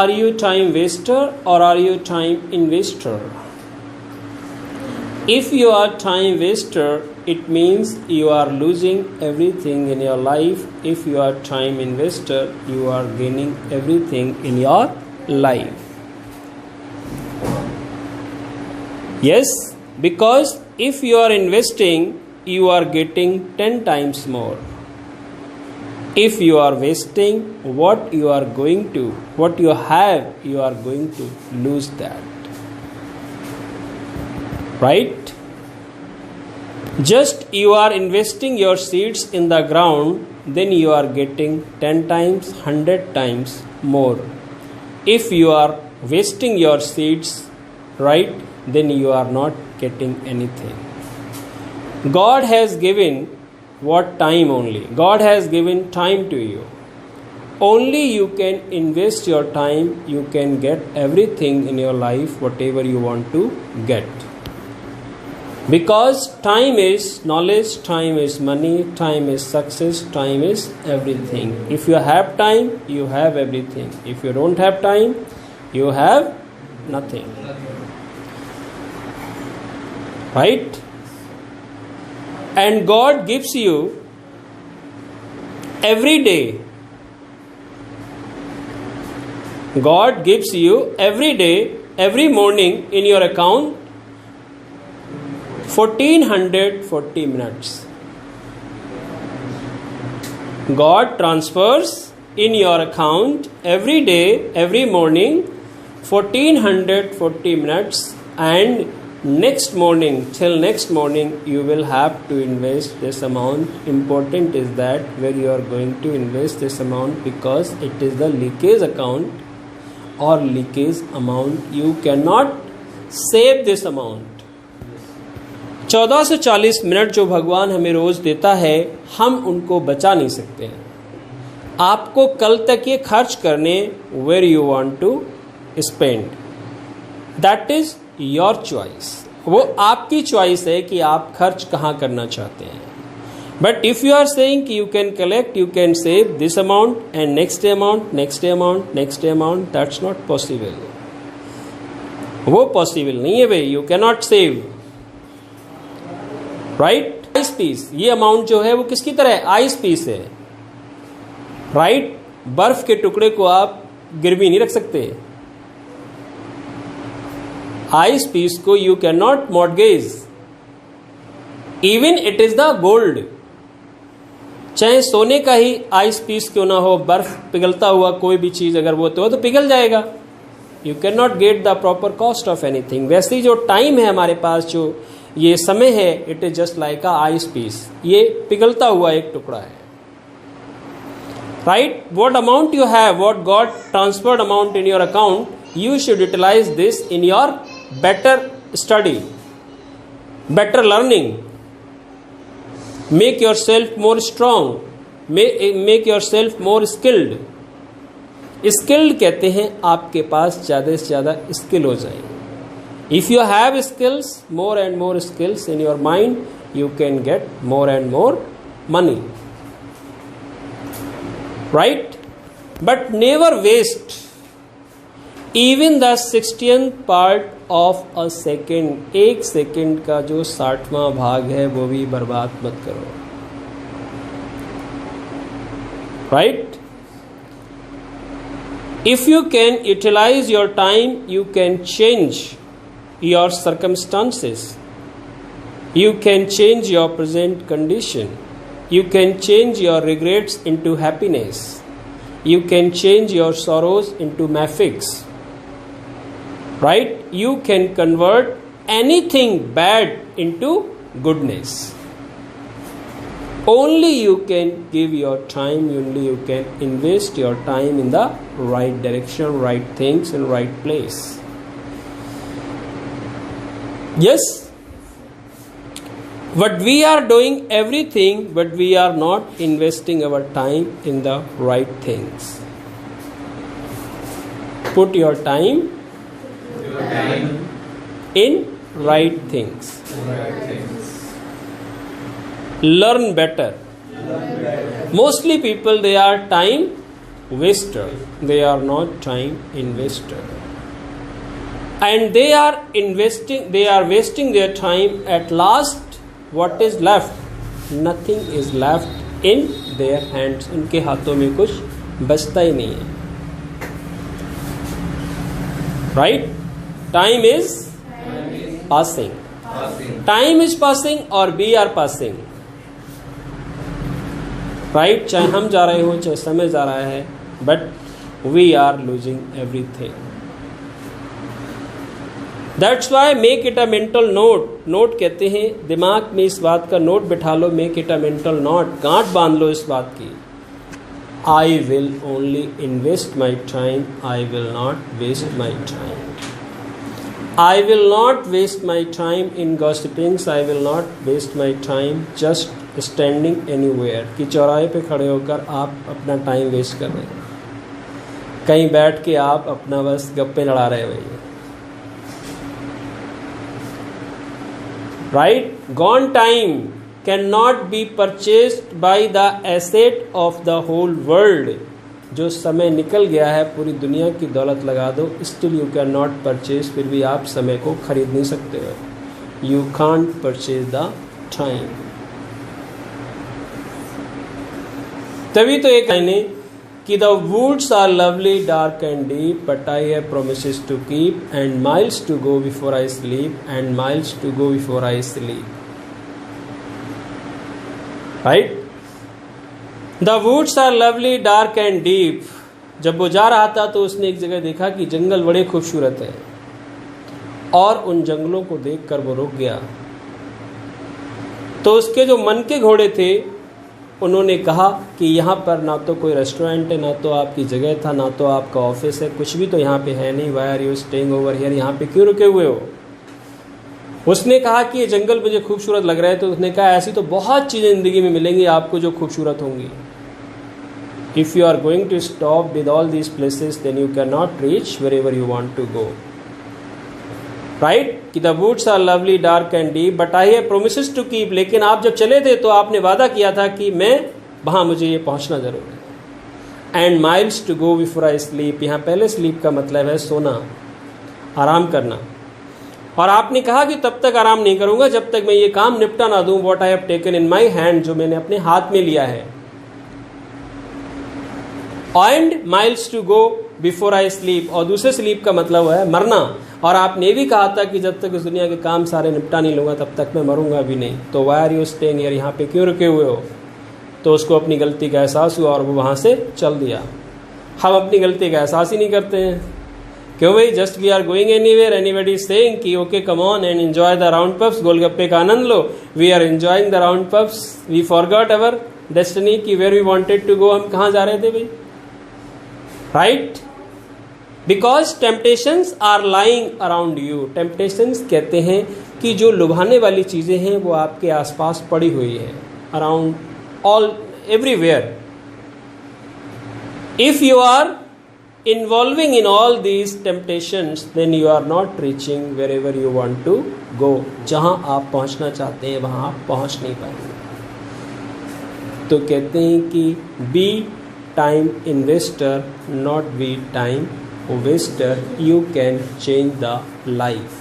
Are you time waster or are you time investor? If you are time waster, it means you are losing everything in your life. If you are time investor, you are gaining everything in your life. Yes, because if you are investing, you are getting 10 times more. If you are wasting, what you are going to, what you have, you are going to lose that. Right? Just you are investing your seeds in the ground, then you are getting 10 times, 100 times more. If you are wasting your seeds, right, then you are not getting anything. God has given what time only? God has given time to you. Only you can invest your time, you can get everything in your life, whatever you want to get. Because time is knowledge, time is money, time is success, time is everything. If you have time, you have everything. If you don't have time, you have nothing. Right? And God gives you every day. God gives you every day, every morning in your account 1440 minutes. God transfers in your account every day, every morning 1440 minutes, and next morning, till next morning, you will have to invest this amount. Important is that where you are going to invest this amount, because it is the leakage account or leakage amount. You cannot save this amount. 1440 minute जो भगवान हमें रोज देता है, हम उनको बचा नहीं सकते हैं. आपको कल तक ये खर्च करने where you want to spend. That is your choice. वो आपकी चॉइस है कि आप खर्च कहाँ करना चाहते हैं. But if you are saying you can collect, you can save this amount and next amount, next amount, next amount, that's not possible. वो पॉसिबल नहीं है भाई. You can not save. Right? Ice piece, ये amount जो है वो किसकी तरह है? आइस पीस है. राइट? बर्फ के टुकड़े को आप गिरवी नहीं रख सकते. आइस पीस को you can not mortgage. Even it is the gold. चाहे सोने का ही आइस पीस क्यों ना हो, बर्फ पिघलता हुआ कोई भी चीज अगर वो तो पिघल जाएगा. You can not get the proper cost of anything. वैसे ही जो टाइम है हमारे पास, जो ये समय है, it is just like a ice piece. ये पिघलता हुआ एक टुकड़ा है. Right? What amount you have, what god transferred amount in your account, you should utilize this in your better study, better learning. Make yourself more strong, make yourself more skilled. Skilled कहते हैं आपके पास ज़्यादा से ज़्यादा skill हो जाए. If you have skills, more and more skills in your mind, you can get more and more money. Right? But never waste even the 60th part of a second. एक second का जो 60वां भाग है वो भी बर्बाद मत करो. Right? If you can utilize your time, you can change your circumstances. You can change your present condition. You can change your regrets into happiness. You can change your sorrows into maffics. Right? You can convert anything bad into goodness. Only you can give your time, only you can invest your time in the right direction, right things, and right place. Yes? But we are doing everything, but we are not investing our time in the right things. Put your time in right things. Learn better. Mostly people, they are time waster. They are not time investor. And they are wasting their time. At last, what is left? Nothing is left in their hands. उनके हाथों में कुछ बचता ही नहीं है. Right? Time is passing. Time is passing और we are passing. Right? चाहे हम जा रहे हो, चाहे समय जा रहा है, but we are losing everything. That's why make it a mental note. Note कहते हैं, दिमाग में इस बात का नोट बिठा लो. Make it a mental note. गांठ बांध लो इस बात की. I will only invest my time. I will not waste my time. I will not waste my time in gossipings. I will not waste my time just standing anywhere. कि चौराहे पे खड़े होकर आप अपना टाइम वेस्ट कर रहे हैं. कहीं बैठ के आप अपना बस गप्पे लड़ा रहे हैं. Right? Gone time cannot be purchased by the asset of the whole world. जो समय निकल गया है, पूरी दुनिया की दौलत लगा दो, still you can not purchase. फिर भी आप समय को खरीद नहीं सकते हो. You can't purchase the time. तभी तो एक लाइन है कि the woods are lovely dark and deep but I have promises to keep and miles to go before I sleep and miles to go before I sleep. Right? The woods are lovely dark and deep. जब वो जा रहा था तो उसने एक जगह देखा कि जंगल बड़े खूबसूरत हैं, और उन जंगलों को देखकर वो रुक गया. तो उसके जो मन के घोड़े थे, उन्होंने कहा कि यहाँ पर ना तो कोई रेस्टोरेंट है, ना तो आपकी जगह था, ना तो आपका ऑफिस है, कुछ भी तो यहाँ पे है नहीं. Why are you staying over here? यहाँ पे क्यों रुके हुए हो? उसने कहा कि ये जंगल मुझे खूबसूरत लग रहा है. तो उसने कहा ऐसी तो बहुत चीज़ें ज़िंदगी में मिलेंगी आपको जो खूबसूरत होंगी. If you are going to stop with all these places, then you cannot reach wherever you want to go. Right? कि the woods are lovely, dark and deep, but I have promises to keep. लेकिन आप जब चले थे तो आपने वादा किया था कि मैं वहाँ मुझे ये पहुँचना जरूर है. And miles to go before I sleep. यहाँ पहले sleep का मतलब है सोना, आराम करना. और आपने कहा कि तब तक आराम नहीं करूँगा जब तक मैं ये काम निपटा ना दूँ. What I have taken in my hand, जो मैंने अपने हाथ में लिया है. And miles to go before I sleep. और दूसरे स्लीप का मतलब है मरना. और आपने भी कहा था कि जब तक इस दुनिया के काम सारे निपटा नहीं लूँगा तब तक मैं मरूंगा भी नहीं. तो why are you staying here? यहाँ पे क्यों रुके हुए हो? तो उसको अपनी गलती का एहसास हुआ और वो वहाँ से चल दिया. हम अपनी गलती का एहसास ही नहीं करते हैं. क्यों भाई? Just we are going anywhere, anybody saying कि okay come on and enjoy the round pubs. गोलगप्पे का आनंद लो. We are enjoying the round pubs. We forgot our destiny कि where we wanted to go. हम कहाँ जा रहे थे भाई? Right? Because temptations are lying around you. Temptations कहते हैं कि जो लुभाने वाली चीजें हैं वो आपके आसपास पड़ी हुई है, around all everywhere. If you are involving in all these temptations, then you are not reaching wherever you want to go. जहां आप पहुंचना चाहते हैं वहां आप पहुंच नहीं पाएंगे. तो कहते हैं कि be time investor, not be time waster. You can change the life.